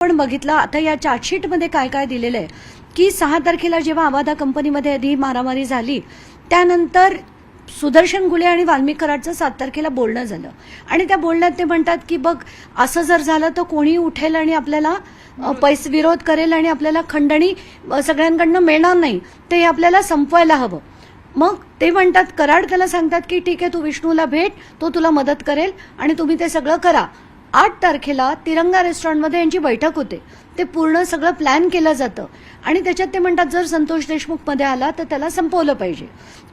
पण बघितलं आता या चार्जशीटमध्ये काय काय दिलेलं आहे की 6 तारखेला जेव्हा अवादा कंपनीमध्ये आधी मारामारी झाली त्यानंतर सुदर्शन गुले आणि वाल्मिक कराडचं 7 तारखेला बोलणं झालं आणि त्या बोलण्यात ते म्हणतात की बघ असं जर झालं तर कोणी उठेल आणि आपल्याला पैसे विरोध करेल आणि आपल्याला खंडणी सगळ्यांकडनं मिळणार नाही ते आपल्याला संपवायला हवं. मग ते म्हणतात कराड त्याला सांगतात की ठीक आहे तू विष्णूला भेट तो तुला मदत करेल आणि तुम्ही ते सगळं करा. 8 तारखेला तिरंगा रेस्टॉरंटमध्ये यांची बैठक होते. ते पूर्ण सगळं प्लॅन केलं जातं आणि त्याच्यात ते म्हणतात जर संतोष देशमुख मध्ये आला तर त्याला संपवलं पाहिजे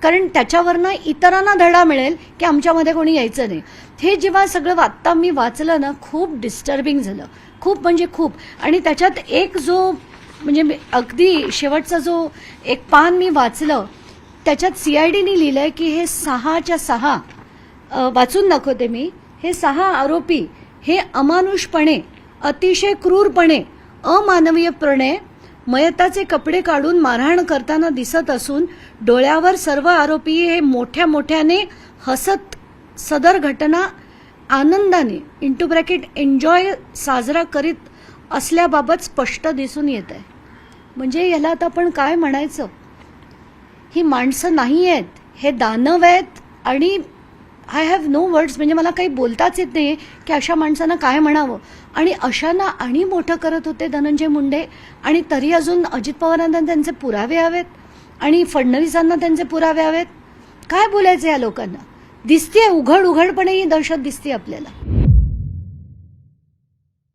कारण त्याच्यावरनं इतरांना धडा मिळेल की आमच्यामध्ये कोणी यायचं नाही. हे जेव्हा सगळं आत्ता मी वाचलं ना खूप डिस्टर्बिंग झालं, खूप म्हणजे खूप. आणि त्याच्यात एक जो म्हणजे अगदी शेवटचा जो एक पान मी वाचलं त्याच्यात सीआयडीने लिहिलंय की हे 6च्या 6 वाचून दाखवते मी. हे 6 आरोपी हे अमानुषपणे अतिशय क्रूरपणे अमानवीयपणे मयताचे कपडे काढून मारहाण करताना दिसत असून डोळ्यावर सर्व आरोपी हे मोठ्या मोठ्याने हसत सदर घटना आनंदाने इंटू ब्रॅकेट एन्जॉय साजरा करीत असल्याबाबत स्पष्ट दिसून येत आहे. म्हणजे याला आता आपण काय म्हणायचं? ही माणसं नाही आहेत, हे दानव आहेत आणि आय हॅव नो वर्ड्स. म्हणजे मला काही बोलताच येत नाही की अशा माणसांना काय म्हणावं. आणि अशांना आणि मोठं करत होते धनंजय मुंडे आणि तरी अजून अजित पवारांना त्यांचे पुरावे हवेत आणि फडणवीसांना त्यांचे पुरावे हवेत. काय बोलायचं या लोकांना? दिसतेय उघडपणे ही दहशत दिसते आपल्याला.